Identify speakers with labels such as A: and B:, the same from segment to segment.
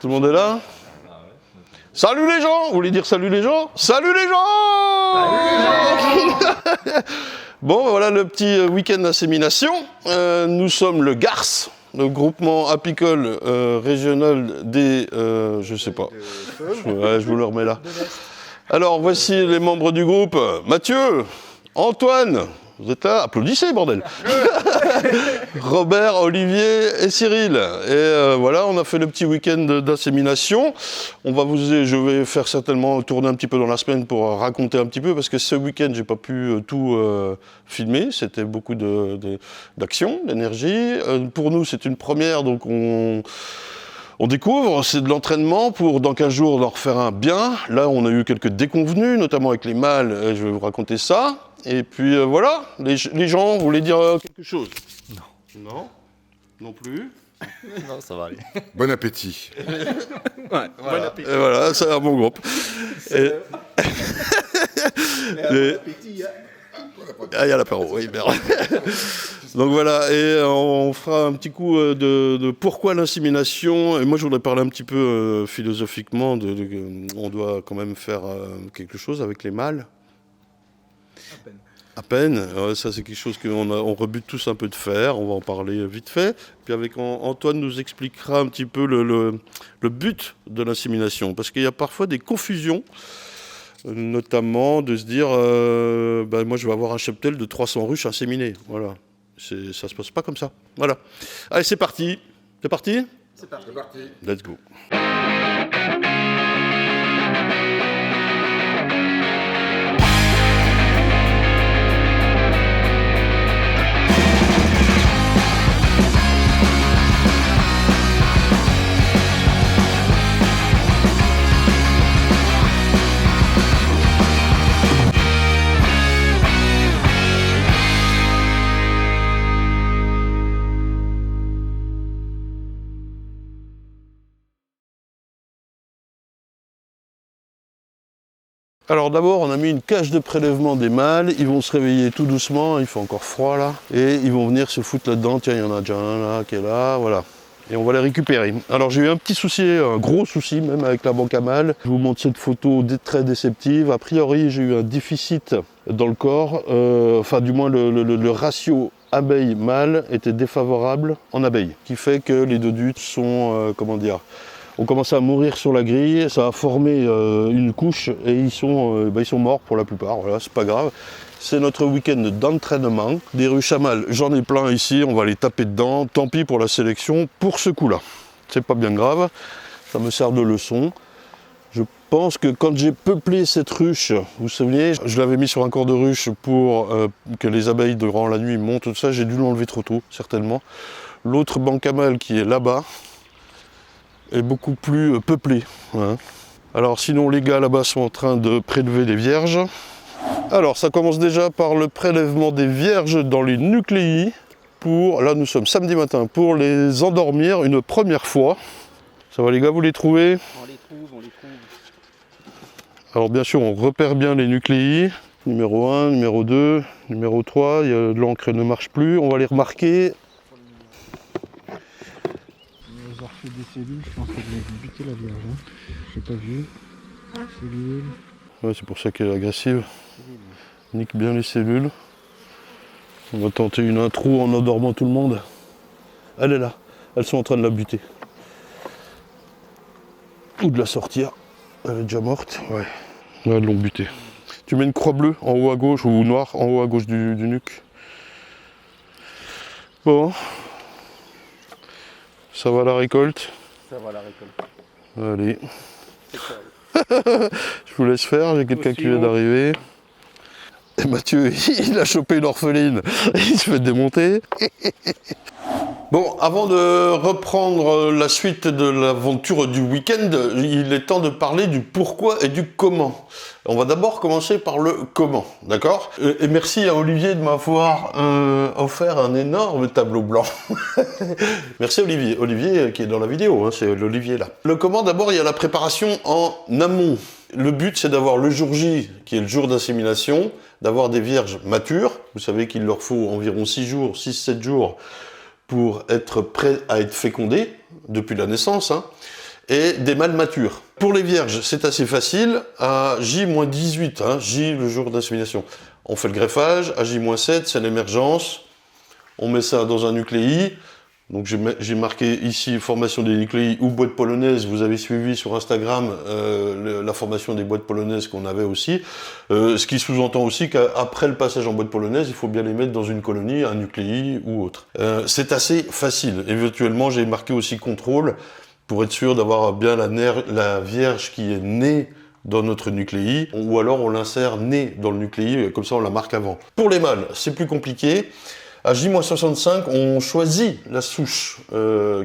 A: Tout le monde est là? Salut les gens! Vous voulez dire salut les gens? Salut les gens! Salut les gens! Bon, voilà le petit week-end d'insémination. Nous sommes le GARS, le groupement apicole régional des... je sais pas. Je vous le remets là. Alors, voici les membres du groupe. Mathieu, Antoine, vous êtes là? Applaudissez, bordel. Robert, Olivier et Cyril. Et voilà, on a fait le petit week-end d'insémination. Je vais faire certainement tourner un petit peu dans la semaine pour raconter un petit peu, parce que ce week-end, j'ai pas pu tout filmer. C'était beaucoup d'action, d'énergie. Pour nous, c'est une première, donc on découvre, c'est de l'entraînement pour dans 15 jours leur faire un bien. Là, on a eu quelques déconvenues, notamment avec les mâles, je vais vous raconter ça. Et puis voilà, les gens, vous voulez dire quelque chose? Non. Non? Non plus?
B: Non, ça va aller.
C: Bon appétit.
B: Ouais, voilà. Bon appétit.
A: Et voilà, c'est un bon groupe. Ah, il y a l'apéro, oui, merde. Donc voilà, et on fera un petit coup de pourquoi l'insémination. Et moi, je voudrais parler un petit peu philosophiquement on doit quand même faire quelque chose avec les mâles. À peine. Ouais, ça, c'est quelque chose qu'on rebute tous un peu de faire. On va en parler vite fait. Puis avec Antoine nous expliquera un petit peu le but de l'insémination. Parce qu'il y a parfois des confusions, notamment de se dire moi, je vais avoir un cheptel de 300 ruches inséminées. Voilà. Ça se passe pas comme ça. Voilà. Allez, c'est parti. C'est parti?
C: C'est parti.
A: Let's go. Alors d'abord, on a mis une cage de prélèvement des mâles. Ils vont se réveiller tout doucement, il fait encore froid là. Et ils vont venir se foutre là-dedans. Tiens, il y en a déjà un là qui est là, voilà. Et on va les récupérer. Alors j'ai eu un petit souci, un gros souci même avec la banque à mâles. Je vous montre cette photo très déceptive. A priori, j'ai eu un déficit dans le corps. Enfin, du moins, le ratio abeille-mâle était défavorable en abeilles. Ce qui fait que les dodutes sont, ont commencé à mourir sur la grille, ça a formé une couche et ils sont morts pour la plupart, voilà, c'est pas grave. C'est notre week-end d'entraînement. Des ruches à mâles, j'en ai plein ici, on va les taper dedans, tant pis pour la sélection, pour ce coup-là. C'est pas bien grave, ça me sert de leçon. Je pense que quand j'ai peuplé cette ruche, vous vous souvenez, je l'avais mis sur un corps de ruche pour que les abeilles durant la nuit montent, tout ça, j'ai dû l'enlever trop tôt, certainement. L'autre banque à mâles qui est là-bas, est beaucoup plus peuplé. Hein. Alors sinon les gars là-bas sont en train de prélever des vierges. Alors ça commence déjà par le prélèvement des vierges dans les nucléi pour, là nous sommes samedi matin, pour les endormir une première fois. Ça va les gars, vous les trouvez?
B: On les trouve.
A: Alors bien sûr on repère bien les nucléi. Numéro 1, numéro 2, numéro 3, l'encre ne marche plus, on va les remarquer.
D: Des cellules, je pense qu'elle a buté la vierge. Hein. J'ai pas vu. Cellules.
A: Ouais, c'est pour ça qu'elle est agressive. Nique bien les cellules. On va tenter une intro en endormant tout le monde. Elle est là. Elles sont en train de la buter. Ou de la sortir. Elle est déjà morte. Ouais. Ouais, elles l'ont butée. Tu mets une croix bleue en haut à gauche ou noire en haut à gauche du nuque. Bon. Ça va la récolte?
B: Ça va la récolte.
A: Allez. Je vous laisse faire, j'ai quelqu'un qui vient d'arriver. Et Mathieu, il a chopé une orpheline. Il se fait démonter. Bon, avant de reprendre la suite de l'aventure du week-end, il est temps de parler du pourquoi et du comment. On va d'abord commencer par le comment, d'accord? Et merci à Olivier de m'avoir offert un énorme tableau blanc. Merci Olivier. Olivier qui est dans la vidéo, hein, c'est l'Olivier là. Le comment, d'abord, il y a la préparation en amont. Le but, c'est d'avoir le jour J, qui est le jour d'insémination, d'avoir des vierges matures. Vous savez qu'il leur faut environ 6-7 jours pour être prêt à être fécondé depuis la naissance. Hein. et des mâles matures. Pour les vierges, c'est assez facile, à J-18, hein, J le jour d'insémination. On fait le greffage, à J-7, c'est l'émergence, on met ça dans un nucléi. Donc j'ai marqué ici formation des nucléi ou boîte polonaise. Vous avez suivi sur Instagram la formation des boîtes polonaises qu'on avait aussi. Ce qui sous-entend aussi qu'après le passage en boîte polonaise, il faut bien les mettre dans une colonie, un nucléi ou autre. C'est assez facile. Éventuellement, j'ai marqué aussi contrôle pour être sûr d'avoir bien la vierge qui est née dans notre nucléi, ou alors on l'insère née dans le nucléi, comme ça on la marque avant. Pour les mâles, c'est plus compliqué. À J-65, on choisit la souche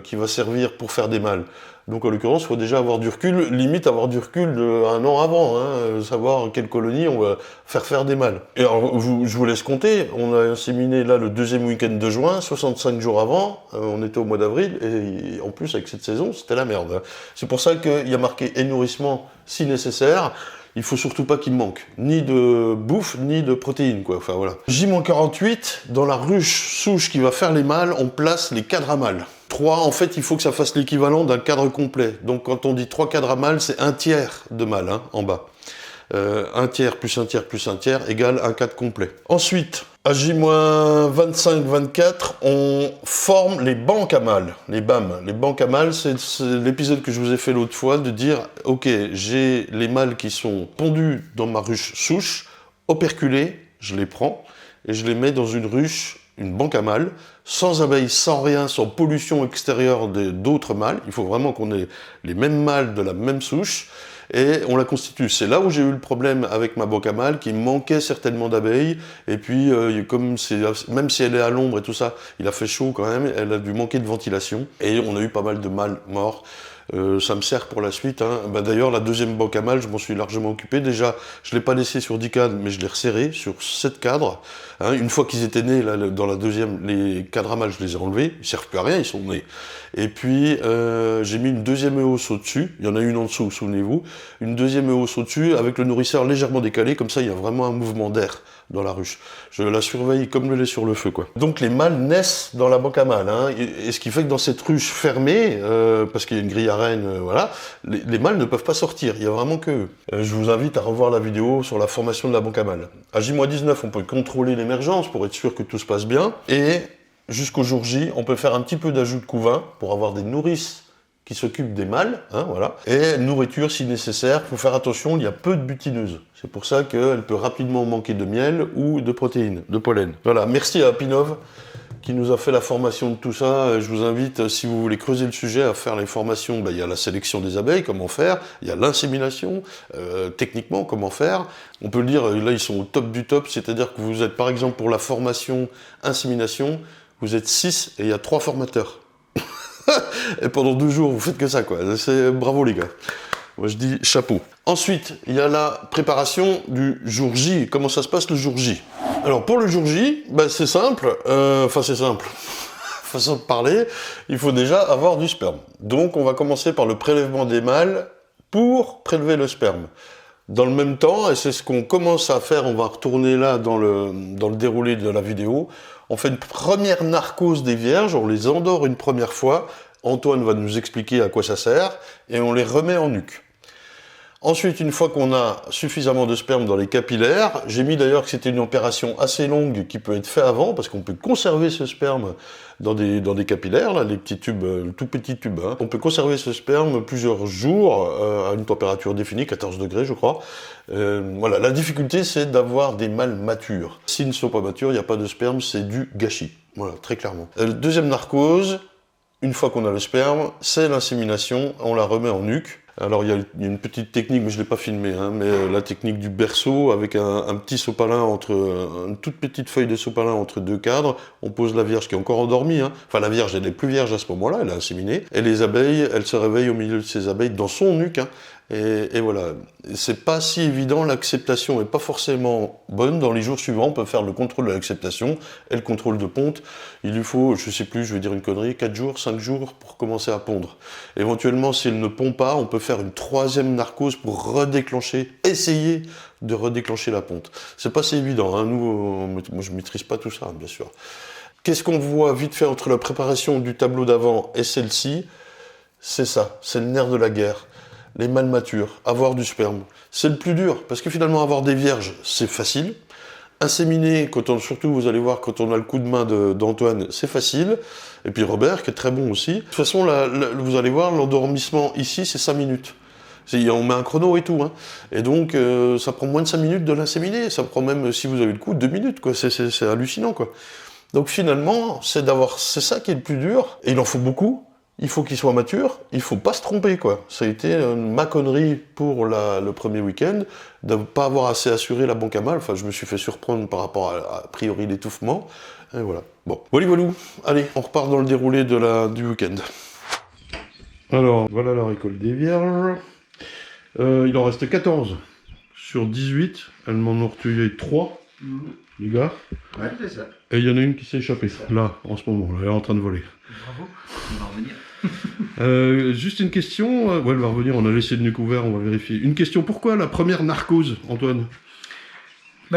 A: qui va servir pour faire des mâles. Donc en l'occurrence, il faut déjà avoir du recul, limite avoir du recul d'un an avant, hein, savoir quelle colonie on va faire des mâles. Et alors, je vous laisse compter, on a inséminé là le deuxième week-end de juin, 65 jours avant, on était au mois d'avril, et en plus avec cette saison, c'était la merde. Hein. C'est pour ça qu'il y a marqué nourrissement si nécessaire. Il faut surtout pas qu'il manque ni de bouffe, ni de protéines, quoi. Enfin, voilà. J-48, dans la ruche souche qui va faire les mâles, on place les cadres à mâles. 3, en fait, il faut que ça fasse l'équivalent d'un cadre complet. Donc, quand on dit 3 cadres à mâles, c'est un tiers de mâle, hein, en bas. Un tiers plus un tiers plus un tiers égale un cadre complet. Ensuite, à J-25-24, on forme les banques à mâles, les BAM. Les banques à mâles, c'est l'épisode que je vous ai fait l'autre fois, de dire, ok, j'ai les mâles qui sont pondus dans ma ruche souche, operculés, je les prends, et je les mets dans une ruche, une banque à mâles, sans abeilles, sans rien, sans pollution extérieure d'autres mâles. Il faut vraiment qu'on ait les mêmes mâles de la même souche, et on la constitue. C'est là où j'ai eu le problème avec ma banque à mâles, qui manquait certainement d'abeilles, et puis comme même si elle est à l'ombre et tout ça, il a fait chaud quand même, elle a dû manquer de ventilation, et on a eu pas mal de mâles morts. Ça me sert pour la suite. Hein. Bah, d'ailleurs, la deuxième banque à mâles, je m'en suis largement occupé. Déjà, je ne l'ai pas laissé sur 10 cadres, mais je l'ai resserré sur 7 cadres. Hein. Une fois qu'ils étaient nés, là, dans la deuxième, les cadres à mâles, je les ai enlevés. Ils ne servent plus à rien, ils sont nés. Et puis, j'ai mis une deuxième hausse au-dessus. Il y en a une en dessous, souvenez-vous. Une deuxième hausse au-dessus, avec le nourrisseur légèrement décalé. Comme ça, il y a vraiment un mouvement d'air dans la ruche. Je la surveille comme le lait sur le feu, quoi. Donc les mâles naissent dans la banque à mâles, hein, et ce qui fait que dans cette ruche fermée, parce qu'il y a une grille à reine, voilà, les mâles ne peuvent pas sortir, il y a vraiment que eux. Je vous invite à revoir la vidéo sur la formation de la banque à mâles. À J-19, on peut contrôler l'émergence pour être sûr que tout se passe bien, et jusqu'au jour J, on peut faire un petit peu d'ajout de couvain pour avoir des nourrices qui s'occupent des mâles, hein, voilà. Et nourriture si nécessaire, il faut faire attention, il y a peu de butineuses. C'est pour ça qu'elle peut rapidement manquer de miel ou de protéines, de pollen. Voilà, merci à Pinov qui nous a fait la formation de tout ça. Je vous invite, si vous voulez creuser le sujet, à faire les formations. Ben, il y a la sélection des abeilles, comment faire, il y a l'insémination, techniquement, comment faire. On peut le dire, là ils sont au top du top, c'est-à-dire que vous êtes par exemple pour la formation insémination, vous êtes 6 et il y a 3 formateurs. Et pendant 2 jours, vous faites que ça, quoi. C'est bravo, les gars. Moi, je dis chapeau. Ensuite, il y a la préparation du jour J. Comment ça se passe le jour J? Alors, pour le jour J, ben, c'est simple. Enfin, c'est simple. Façon de parler, il faut déjà avoir du sperme. Donc, on va commencer par le prélèvement des mâles pour prélever le sperme. Dans le même temps, et c'est ce qu'on commence à faire, on va retourner là dans le déroulé de la vidéo, on fait une première narcose des vierges, on les endort une première fois, Antoine va nous expliquer à quoi ça sert, et on les remet en nuque. Ensuite, une fois qu'on a suffisamment de sperme dans les capillaires, j'ai mis d'ailleurs que c'était une opération assez longue qui peut être faite avant, parce qu'on peut conserver ce sperme dans des capillaires, là, les petits tubes, tout petits tubes. Hein. On peut conserver ce sperme plusieurs jours à une température définie, 14 degrés je crois. Voilà, la difficulté c'est d'avoir des mâles matures. S'ils ne sont pas matures, il n'y a pas de sperme, c'est du gâchis. Voilà, très clairement. Deuxième narcose, une fois qu'on a le sperme, c'est l'insémination, on la remet en nuque. Alors il y a une petite technique, mais je ne l'ai pas filmé, hein, mais la technique du berceau avec un petit sopalin une toute petite feuille de sopalin entre 2 cadres, on pose la vierge qui est encore endormie, hein. Enfin la vierge elle n'est plus vierge à ce moment-là, elle a inséminé, et les abeilles, elles se réveillent au milieu de ces abeilles dans son nuque, hein. Et voilà, c'est pas si évident, l'acceptation n'est pas forcément bonne. Dans les jours suivants, on peut faire le contrôle de l'acceptation et le contrôle de ponte. Il lui faut, je sais plus, je vais dire une connerie, 4 jours, 5 jours pour commencer à pondre. Éventuellement, si elle ne pond pas, on peut faire une 3e narcose pour redéclencher, essayer de redéclencher la ponte. C'est pas si évident, hein. Moi je maîtrise pas tout ça, bien sûr. Qu'est-ce qu'on voit vite fait entre la préparation du tableau d'avant et celle-ci ? c'est ça, c'est le nerf de la guerre. Les mâles matures, avoir du sperme. C'est le plus dur, parce que finalement, avoir des vierges, c'est facile. Inséminer, surtout vous allez voir, quand on a le coup de main d'Antoine, c'est facile. Et puis Robert, qui est très bon aussi. De toute façon, vous allez voir, l'endormissement ici, c'est 5 minutes. On met un chrono et tout. Hein. Et donc, ça prend moins de 5 minutes de l'inséminer. Ça prend même, si vous avez le coup, 2 minutes. Quoi. C'est hallucinant. Quoi. Donc finalement, c'est ça qui est le plus dur. Et il en faut beaucoup. Il faut qu'il soit mature, il faut pas se tromper, quoi. Ça a été ma connerie pour le premier week-end, de ne pas avoir assez assuré la banque à mâles. Enfin, je me suis fait surprendre par rapport a priori l'étouffement. Et voilà. Bon, voilà. Allez, on repart dans le déroulé du week-end. Alors, voilà la récolte des vierges. Il en reste 14 sur 18. Elles m'en ont retué 3, les gars.
C: Ouais, c'est ça.
A: Et il y en a une qui s'est échappée, là, en ce moment. Elle est en train de voler.
B: Bravo, on va revenir.
A: Juste une question, ouais, elle va revenir, on a laissé le nuque ouvert, on va vérifier. Une question, pourquoi la première narcose, Antoine?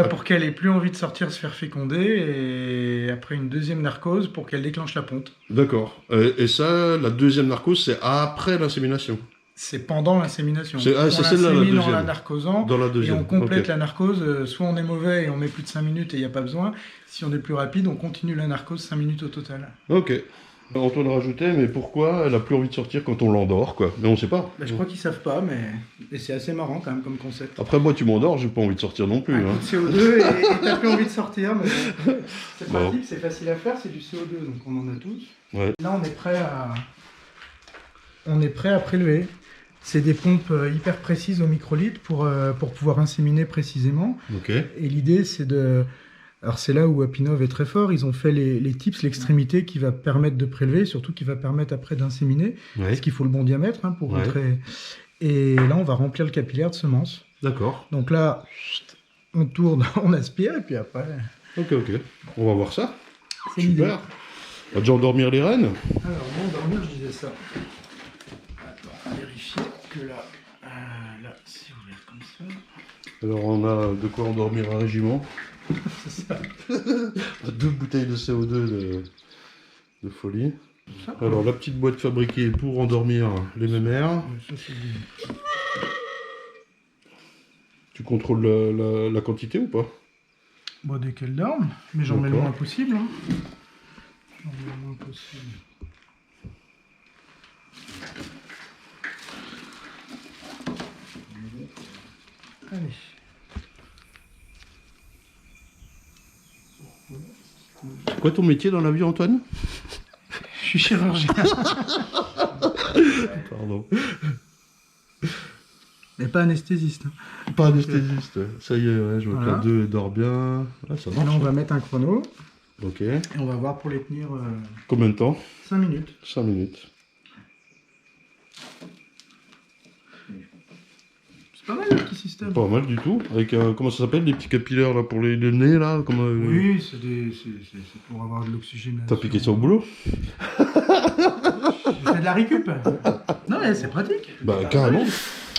D: Pour qu'elle ait plus envie de sortir se faire féconder, et après une deuxième narcose pour qu'elle déclenche la ponte.
A: D'accord. Et ça, la deuxième narcose, c'est après l'insémination?
D: C'est pendant l'insémination.
A: C'est celle-là, la deuxième.
D: En la narcosant,
A: dans la deuxième.
D: Et on complète
A: Okay.
D: la narcose, soit on est mauvais et on met plus de 5 minutes et il n'y a pas besoin, si on est plus rapide, on continue la narcose 5 minutes au total.
A: Ok. Antoine rajoutait, mais pourquoi elle a plus envie de sortir quand on l'endort, quoi? Mais on sait pas.
D: Je crois qu'ils savent pas, mais c'est assez marrant quand même comme concept.
A: Après, moi, tu m'endors, j'ai pas envie de sortir non plus.
D: Un
A: Hein.
D: coup de CO2 et t'as plus envie de sortir, mais bon. C'est
A: Bon.
D: pratique, c'est facile à faire, c'est du CO2, donc on en a tous.
A: Ouais.
D: Là, on est prêt à prélever. C'est des pompes hyper précises au microlitre pour pouvoir inséminer précisément.
A: Ok.
D: Et l'idée, c'est de... Alors c'est là où Apinov est très fort, ils ont fait les tips, l'extrémité qui va permettre de prélever, surtout qui va permettre après d'inséminer,
A: Ouais.
D: parce qu'il faut le bon diamètre pour
A: Ouais.
D: rentrer. Et là, on va remplir le capillaire de semences.
A: D'accord.
D: Donc là, on tourne, on aspire, et puis après...
A: Ok. On va voir ça.
D: C'est l'idée.
A: Super. On va déjà endormir les rennes.
D: Alors, moi, dormir, je disais ça. Attends, vérifier que là, c'est ouvert comme ça.
A: Alors on a de quoi endormir un régiment.
D: C'est ça.
A: 2 bouteilles de CO2 de folie. Alors la petite boîte fabriquée pour endormir les mémères.
D: Ça, c'est bien.
A: Tu contrôles la quantité ou pas?
D: Bon, dès qu'elle dorme, mais j'en mets le
A: D'accord.
D: moins possible. Hein. J'en mets le moins possible. Allez.
A: C'est quoi ton métier dans la vie, Antoine?
D: Je suis chirurgien.
A: Pardon.
D: Mais pas anesthésiste. Hein.
A: Pas anesthésiste. Ça y est, ouais, je vois que
D: Voilà.
A: la 2 dort bien. Ah, ça
D: Et là,
A: marche.
D: on va mettre un chrono
A: Ok.
D: et on va voir pour les tenir
A: Combien de temps?
D: 5 minutes.
A: 5 minutes.
D: C'est pas mal le petit système.
A: Pas mal du tout. Avec comment ça s'appelle, les petits capillaires là pour le nez là comme,
D: Oui, c'est pour avoir de l'oxygène.
A: T'as piqué ça au boulot?
D: Je fais de la récup. Non, mais c'est pratique.
A: Bah carrément.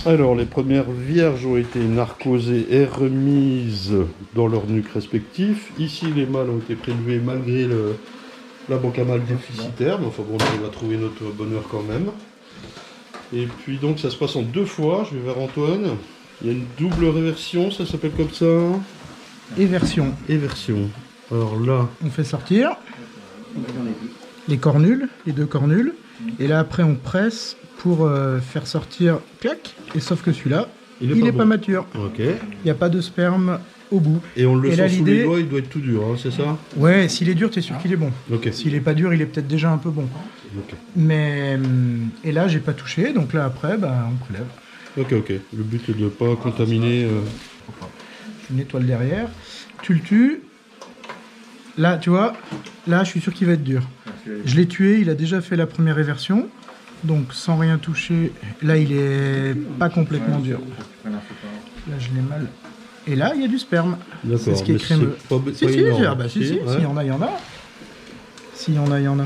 A: Alors les premières vierges ont été narcosées et remises dans leur nuque respectif. Ici les mâles ont été prélevés malgré la banque à mâles déficitaire. Mais enfin bon, on va trouver notre bonheur quand même. Et puis donc ça se passe en 2 fois. Je vais vers Antoine. Il y a une double réversion, ça s'appelle comme ça.
D: Éversion.
A: Éversion. Alors là,
D: On fait sortir les cornules, les 2 cornules. Et là, après, on presse pour faire sortir, clac. Et sauf que celui-là, il est
A: bon.
D: pas mature.
A: Ok.
D: Il n'y a pas de sperme au bout.
A: Et on le
D: Et
A: sent
D: là,
A: sous les
D: l'idée-
A: doigts, il doit être tout dur, hein, c'est ça?
D: Ouais, s'il est dur, t'es sûr qu'il est bon.
A: Ok.
D: S'il est pas dur, il est peut-être déjà un peu bon.
A: Ok.
D: Mais et là, j'ai pas touché, donc là après, on prélève.
A: Ok. Le but est de ne pas contaminer.
D: Tu nettoies le derrière, tu le tues. Là, tu vois, là, je suis sûr qu'il va être dur. Je l'ai tué, il a déjà fait la première éversion, donc sans rien toucher. Là, il est pas complètement dur. Là, je l'ai mal. Et là, il y a du sperme.
A: D'accord.
D: C'est ce qui est
A: mais
D: crémeux.
A: Pas,
D: Si,
A: pas
D: si,
A: énorme.
D: bah, si,
A: ouais.
D: s'il y en a, il y en a. S'il y en a, il y en a.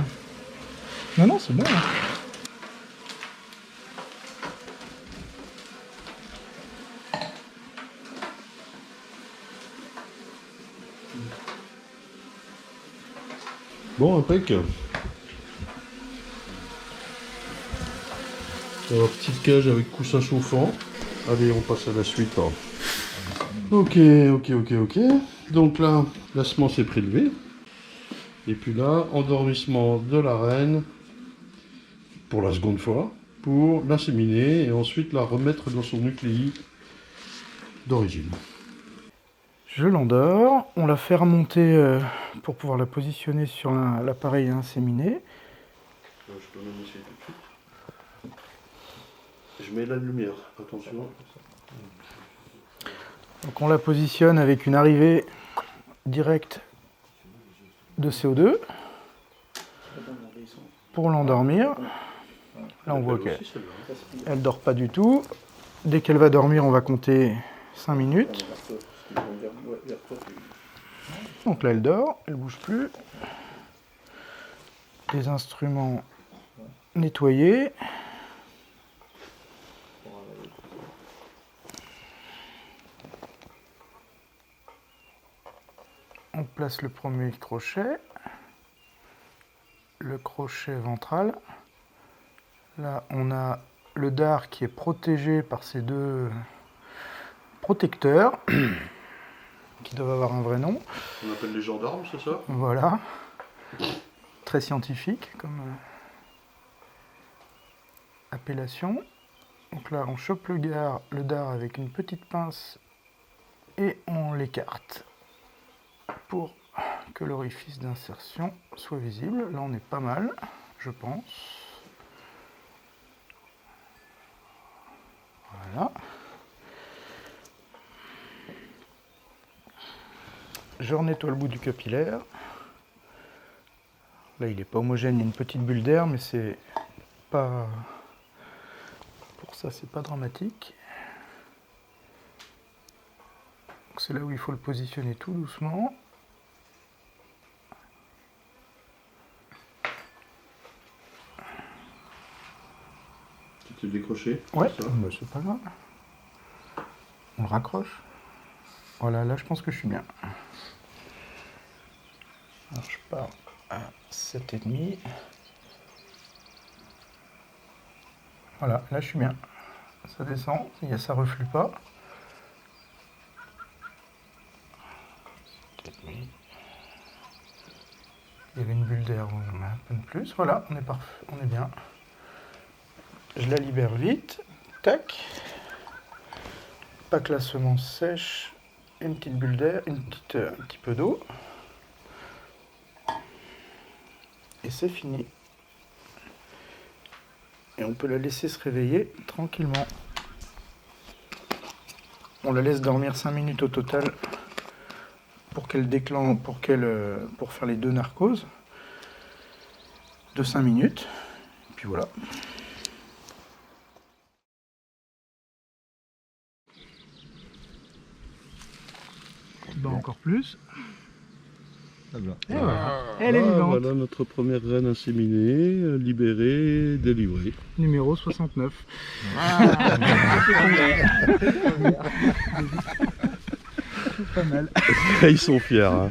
D: Non, c'est bon. Là.
A: Bon, impec. Alors, petite cage avec coussin chauffant. Allez, on passe à la suite. Hein. Ok. Donc là, la semence est prélevée. Et puis là, endormissement de la reine pour la seconde fois, pour l'inséminer et ensuite la remettre dans son nucléi d'origine.
D: Je l'endors, on la fait remonter pour pouvoir la positionner sur l'appareil à inséminer.
A: Je peux même essayer tout de suite. Je mets la lumière, attention.
D: Donc on la positionne avec une arrivée directe de CO2 pour l'endormir. Là on voit qu'elle ne dort pas du tout. Dès qu'elle va dormir, on va compter 5 minutes. Donc là elle dort, elle ne bouge plus. Les instruments nettoyés. On place le premier crochet, le crochet ventral. Là, on a le dard qui est protégé par ces deux protecteurs, qui doivent avoir un vrai nom.
A: On appelle les gendarmes, c'est ça?
D: Voilà. Très scientifique comme appellation. Donc là, on chope le dard avec une petite pince et on l'écarte pour que l'orifice d'insertion soit visible. Là, on est pas mal, je pense. Voilà. Je nettoie le bout du capillaire. Là, il n'est pas homogène, il y a une petite bulle d'air, mais c'est pas... Pour ça, c'est pas dramatique. C'est là où il faut le positionner tout doucement.
A: Tu t'es décroché?
D: Ouais, bah, c'est pas grave. On le raccroche. Voilà, là je pense que je suis bien. Alors je pars à 7,5. Voilà, là je suis bien. Ça descend, ça reflue pas. 7,5. Il y avait une bulle d'air, on en a un peu de plus. Voilà, on est parfait, on est bien. Je la libère vite. Tac. Pas que la semence sèche. Une petite bulle d'air, un petit peu d'eau. Et c'est fini. Et on peut la laisser se réveiller tranquillement. On la laisse dormir 5 minutes au total pour qu'elle déclenche, pour faire les 2 narcoses de 5 minutes. Et puis voilà. Bah encore plus. Et voilà. Elle est vivante.
A: Voilà notre première reine inséminée, libérée, délivrée.
D: Numéro 69. C'est pas mal.
A: Ils sont fiers. Hein.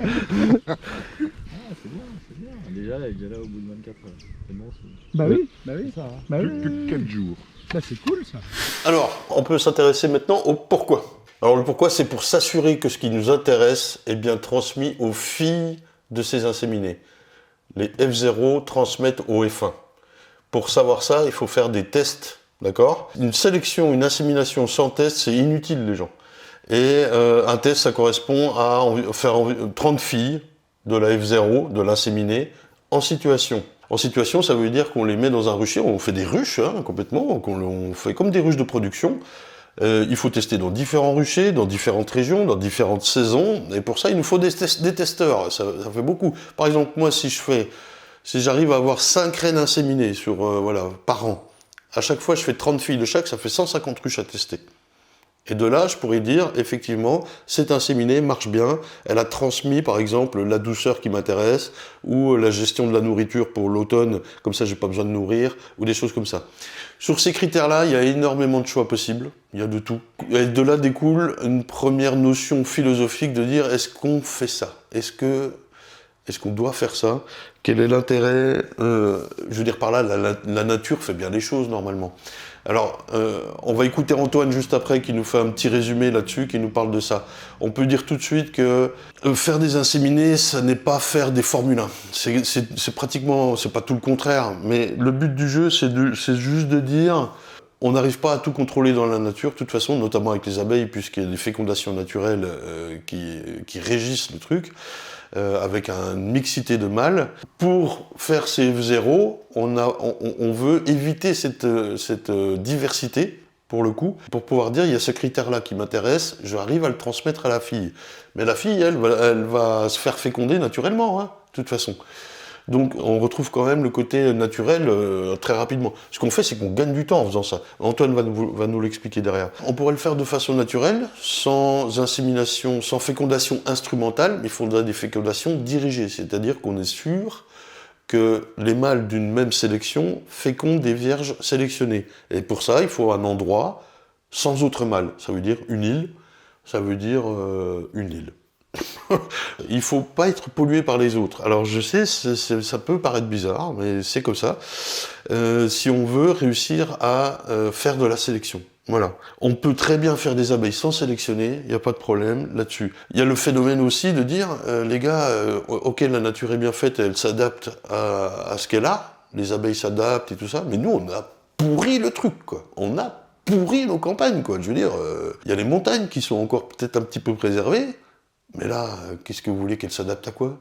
E: C'est bien. Déjà, elle est déjà là au bout de 24 heures. C'est bon,
D: Bah oui,
E: ça.
D: Bah oui.
C: Plus de 4 jours.
D: Bah c'est cool ça.
A: Alors, on peut s'intéresser maintenant au pourquoi. Alors le pourquoi, c'est pour s'assurer que ce qui nous intéresse est bien transmis aux filles de ces inséminés. Les F0 transmettent au F1. Pour savoir ça, il faut faire des tests, d'accord? Une sélection, une insémination sans test, c'est inutile les gens. Et un test, ça correspond à faire 30 filles de la F0, de l'inséminé, en situation. En situation, ça veut dire qu'on les met dans un rucher, on fait des ruches, hein, complètement, on fait comme des ruches de production. Il faut tester dans différents ruchers, dans différentes régions, dans différentes saisons, et pour ça, il nous faut des testeurs, ça fait beaucoup. Par exemple, moi, si j'arrive à avoir 5 reines inséminées par an, à chaque fois, je fais 30 filles de chaque, ça fait 150 ruches à tester. Et de là, je pourrais dire, effectivement, cette inséminée marche bien, elle a transmis, par exemple, la douceur qui m'intéresse, ou la gestion de la nourriture pour l'automne, comme ça, j'ai pas besoin de nourrir, ou des choses comme ça. Sur ces critères-là, il y a énormément de choix possibles, il y a de tout. Et de là découle une première notion philosophique de dire, est-ce qu'on fait ça? Est-ce qu'on doit faire ça? Quel est l'intérêt? Je veux dire par là, la nature fait bien les choses, normalement. Alors, on va écouter Antoine juste après qui nous fait un petit résumé là-dessus, qui nous parle de ça. On peut dire tout de suite que faire des inséminés, ça n'est pas faire des Formule 1. C'est pratiquement, c'est pas tout le contraire, mais le but du jeu, c'est juste de dire, on n'arrive pas à tout contrôler dans la nature, de toute façon, notamment avec les abeilles, puisqu'il y a des fécondations naturelles qui régissent le truc. Avec une mixité de mâles. Pour faire ces zéros, on veut éviter cette diversité, pour le coup, pour pouvoir dire, il y a ce critère-là qui m'intéresse, j'arrive à le transmettre à la fille. Mais la fille, elle va se faire féconder naturellement, hein, de toute façon. Donc on retrouve quand même le côté naturel très rapidement. Ce qu'on fait, c'est qu'on gagne du temps en faisant ça. Antoine va nous l'expliquer derrière. On pourrait le faire de façon naturelle, sans insémination, sans fécondation instrumentale, mais il faudrait des fécondations dirigées, c'est-à-dire qu'on est sûr que les mâles d'une même sélection fécondent des vierges sélectionnées. Et pour ça, il faut un endroit sans autre mâle. Ça veut dire une île, ça veut dire une île. Il ne faut pas être pollué par les autres. Alors je sais, ça peut paraître bizarre, mais c'est comme ça. Si on veut réussir à faire de la sélection. Voilà. On peut très bien faire des abeilles sans sélectionner, il n'y a pas de problème là-dessus. Il y a le phénomène aussi de dire, les gars, ok, la nature est bien faite, elle s'adapte à ce qu'elle a, les abeilles s'adaptent et tout ça, mais nous, on a pourri le truc, quoi. On a pourri nos campagnes, quoi. Je veux dire, il y a les montagnes qui sont encore peut-être un petit peu préservées, mais là, qu'est-ce que vous voulez qu'elle s'adapte à quoi?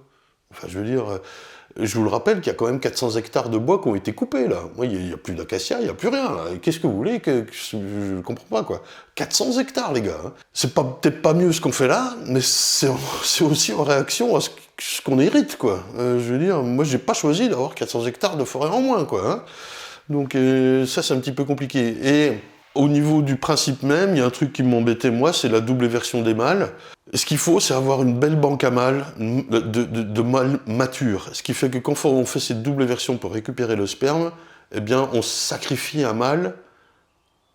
A: Enfin, je veux dire, je vous le rappelle qu'il y a quand même 400 hectares de bois qui ont été coupés, là. Moi, il n'y a plus d'acacia, il n'y a plus rien, là. Qu'est-ce que vous voulez je ne comprends pas, quoi. 400 hectares, les gars. Hein. C'est peut-être pas mieux ce qu'on fait là, mais c'est aussi en réaction à ce qu'on hérite, quoi. Je veux dire, moi, j'ai pas choisi d'avoir 400 hectares de forêt en moins, quoi. Hein. Donc, ça, c'est un petit peu compliqué. Et au niveau du principe même, il y a un truc qui m'embêtait, moi, c'est la double version des mâles. Ce qu'il faut, c'est avoir une belle banque à mâles, de mâles matures. Ce qui fait que quand on fait cette double version pour récupérer le sperme, eh bien, on sacrifie un mâle,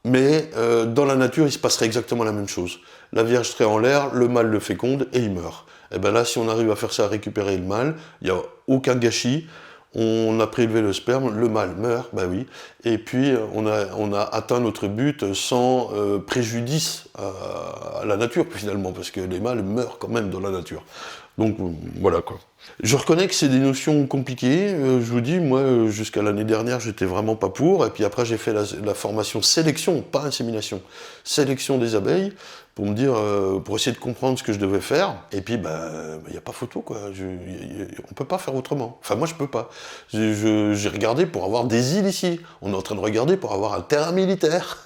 A: mais dans la nature, il se passerait exactement la même chose. La vierge serait en l'air, le mâle le féconde et il meurt. Et bien là, si on arrive à faire ça, à récupérer le mâle, il n'y a aucun gâchis. On a prélevé le sperme, le mâle meurt, bah oui, et puis on a atteint notre but sans préjudice à la nature finalement, parce que les mâles meurent quand même dans la nature. Donc voilà quoi. Je reconnais que c'est des notions compliquées, je vous dis, moi jusqu'à l'année dernière j'étais vraiment pas pour, et puis après j'ai fait la formation sélection, pas insémination, sélection des abeilles, pour me dire, pour essayer de comprendre ce que je devais faire, et puis y a pas photo quoi, on peut pas faire autrement, enfin moi je peux pas. J'ai regardé pour avoir des îles ici, on est en train de regarder pour avoir un terrain militaire,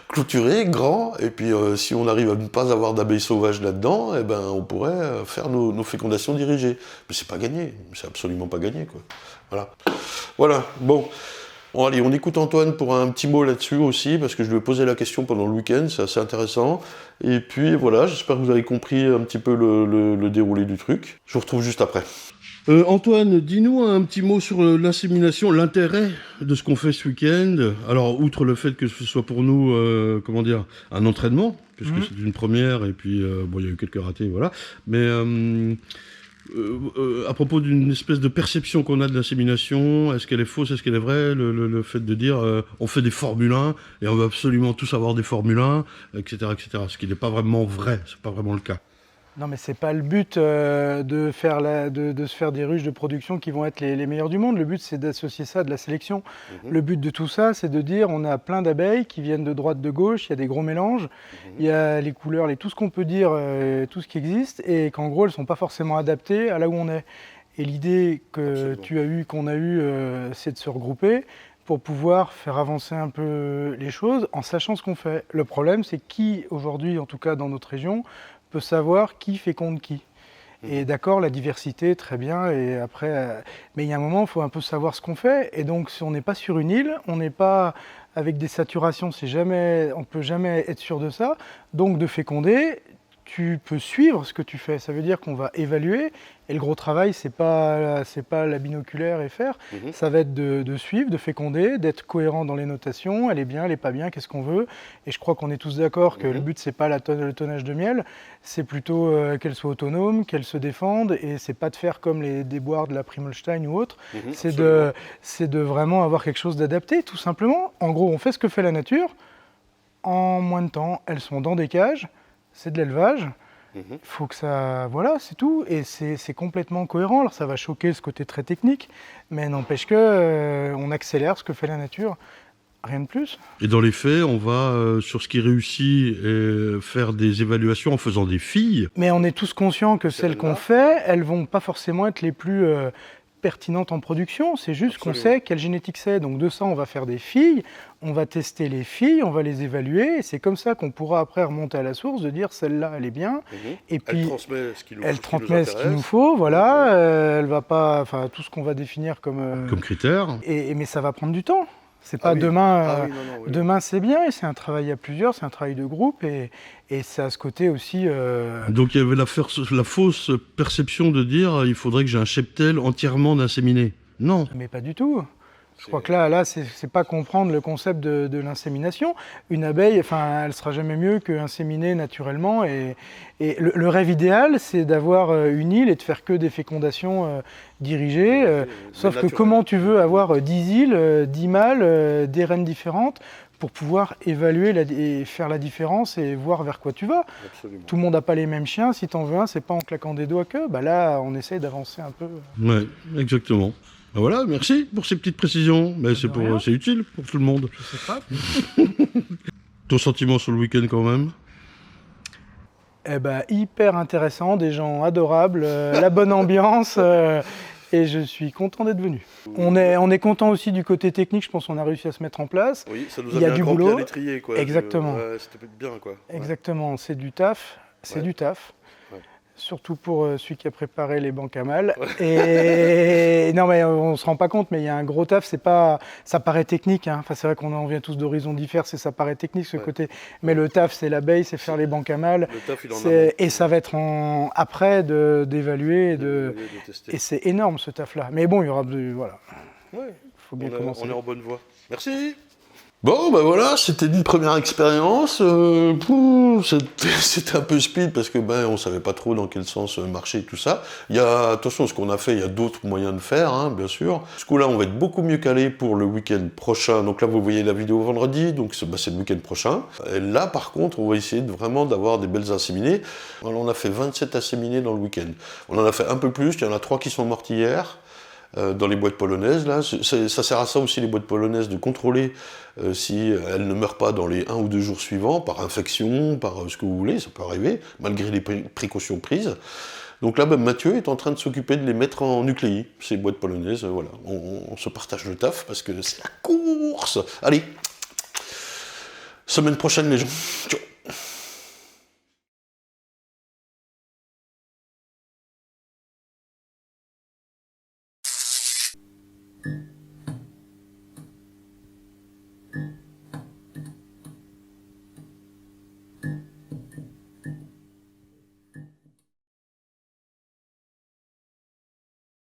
A: clôturé, grand, et puis si on arrive à ne pas avoir d'abeilles sauvages là-dedans, eh ben on pourrait faire nos fécondations dirigées. Mais c'est pas gagné, c'est absolument pas gagné quoi. Voilà, bon. Bon, allez, on écoute Antoine pour un petit mot là-dessus aussi, parce que je lui ai posé la question pendant le week-end, c'est assez intéressant. Et puis voilà, j'espère que vous avez compris un petit peu le déroulé du truc. Je vous retrouve juste après. Antoine, dis-nous un petit mot sur l'insémination, l'intérêt de ce qu'on fait ce week-end. Alors, outre le fait que ce soit pour nous, un entraînement, puisque c'est une première, et puis, bon, il y a eu quelques ratés, voilà. Mais à propos d'une espèce de perception qu'on a de l'insémination, est-ce qu'elle est fausse, est-ce qu'elle est vraie, le fait de dire on fait des Formule 1 et on veut absolument tous avoir des Formule 1, etc., etc. Ce qui n'est pas vraiment vrai, c'est pas vraiment le cas.
D: Non, mais c'est pas le but de se faire des ruches de production qui vont être les meilleures du monde. Le but, c'est d'associer ça à de la sélection. Le but de tout ça, c'est de dire on a plein d'abeilles qui viennent de droite, de gauche, il y a des gros mélanges, il y a les couleurs, tout ce qu'on peut dire, tout ce qui existe, et qu'en gros, elles ne sont pas forcément adaptées à là où on est. Et l'idée qu'on a eue, c'est de se regrouper pour pouvoir faire avancer un peu les choses en sachant ce qu'on fait. Le problème, c'est qui, aujourd'hui, en tout cas dans notre région, peut savoir qui féconde qui. Et d'accord, la diversité, très bien, et après, mais il y a un moment, il faut un peu savoir ce qu'on fait, et donc si on n'est pas sur une île, on n'est pas avec des saturations, on ne peut jamais être sûr de ça, donc de féconder, tu peux suivre ce que tu fais. Ça veut dire qu'on va évaluer. Et le gros travail, c'est pas la binoculaire et faire. Ça va être de suivre, de féconder, d'être cohérent dans les notations. Elle est bien, elle est pas bien, qu'est-ce qu'on veut. Et je crois qu'on est tous d'accord que le but, c'est pas le tonnage de miel. C'est plutôt qu'elle soit autonome, qu'elle se défende. Et c'est pas de faire comme les déboires de la Primolstein ou autre. C'est de vraiment avoir quelque chose d'adapté, tout simplement. En gros, on fait ce que fait la nature. En moins de temps, elles sont dans des cages. C'est de l'élevage. Il faut que ça... Voilà, c'est tout. Et c'est complètement cohérent. Alors ça va choquer ce côté très technique, mais n'empêche que on accélère ce que fait la nature. Rien de plus.
A: Et dans les faits, on va, sur ce qui réussit, faire des évaluations en faisant des filles.
D: Mais on est tous conscients que celles qu'on fait, elles vont pas forcément être les plus pertinentes en production. C'est juste qu'on sait quelle génétique c'est. Donc de ça, on va faire des filles, on va tester les filles, on va les évaluer. Et c'est comme ça qu'on pourra après remonter à la source, de dire celle-là, elle est bien. Et puis
A: Elle transmet ce qu'il nous,
D: elle transmet ce qu'il nous faut. Voilà. Elle va pas, enfin tout ce qu'on va définir comme
A: critère.
D: Mais ça va prendre du temps. C'est pas demain.
A: Oui.
D: Demain, c'est bien, et c'est un travail à plusieurs, c'est un travail de groupe, et c'est à ce côté aussi.
A: Donc il y avait la fausse perception de dire il faudrait que j'ai un cheptel entièrement inséminé. Non.
D: Mais pas du tout. Je crois que là, c'est pas comprendre le concept de l'insémination. Une abeille, enfin, elle sera jamais mieux qu'inséminée naturellement. Et le rêve idéal, c'est d'avoir une île et de faire que des fécondations dirigées. Sauf que comment tu veux avoir 10 îles, 10 mâles, des reines différentes pour pouvoir évaluer et faire la différence et voir vers quoi tu vas.
A: Absolument.
D: Tout le monde n'a pas les mêmes chiens. Si tu en veux un, c'est pas en claquant des doigts que. Bah là, on essaye d'avancer un peu.
A: Ouais, exactement. Ben voilà, merci pour ces petites précisions. Mais c'est utile pour tout le monde.
D: Je sais pas.
A: Ton sentiment sur le week-end quand même?
D: Eh ben, hyper intéressant, des gens adorables, la bonne ambiance, et je suis content d'être venu. On est content aussi du côté technique, je pense qu'on a réussi à se mettre en place.
A: Oui, ça nous
D: Il y a du boulot.
A: à l'étrier, quoi.
D: Exactement.
A: C'était bien, quoi.
D: Exactement, c'est du taf, du taf.
A: Ouais.
D: Surtout pour celui qui a préparé les bancs à mal. Et non, mais on se rend pas compte, mais il y a un gros taf. C'est pas, ça paraît technique. Hein. Enfin, c'est vrai qu'on en vient tous d'horizons différents. Ça paraît technique ce côté. Mais le taf, c'est l'abeille, c'est faire les bancs à mal.
A: Le taf, il en a.
D: Et ça va être après d'évaluer et c'est énorme ce taf-là. Mais bon, il y aura voilà.
A: Ouais.
D: Faut bien commencer.
A: On est en bonne voie. Merci. Bon, ben voilà, c'était une première expérience. C'était un peu speed parce que on savait pas trop dans quel sens marcher tout ça. Attention, ce qu'on a fait, il y a d'autres moyens de faire, hein, bien sûr. Ce coup-là, on va être beaucoup mieux calé pour le week-end prochain. Donc là, vous voyez la vidéo vendredi, donc c'est le week-end prochain. Et là, par contre, on va essayer vraiment d'avoir des belles inséminées. Alors, on a fait 27 inséminées dans le week-end. On en a fait un peu plus, il y en a 3 qui sont mortes hier. Dans les boîtes polonaises, là, ça sert à ça aussi les boîtes polonaises, de contrôler si elles ne meurent pas dans les 1 ou 2 jours suivants, par infection, par ce que vous voulez, ça peut arriver, malgré les précautions prises. Donc là, Mathieu est en train de s'occuper de les mettre en nucléi, ces boîtes polonaises, voilà. On se partage le taf, parce que c'est la course. Allez, semaine prochaine les gens. Ciao.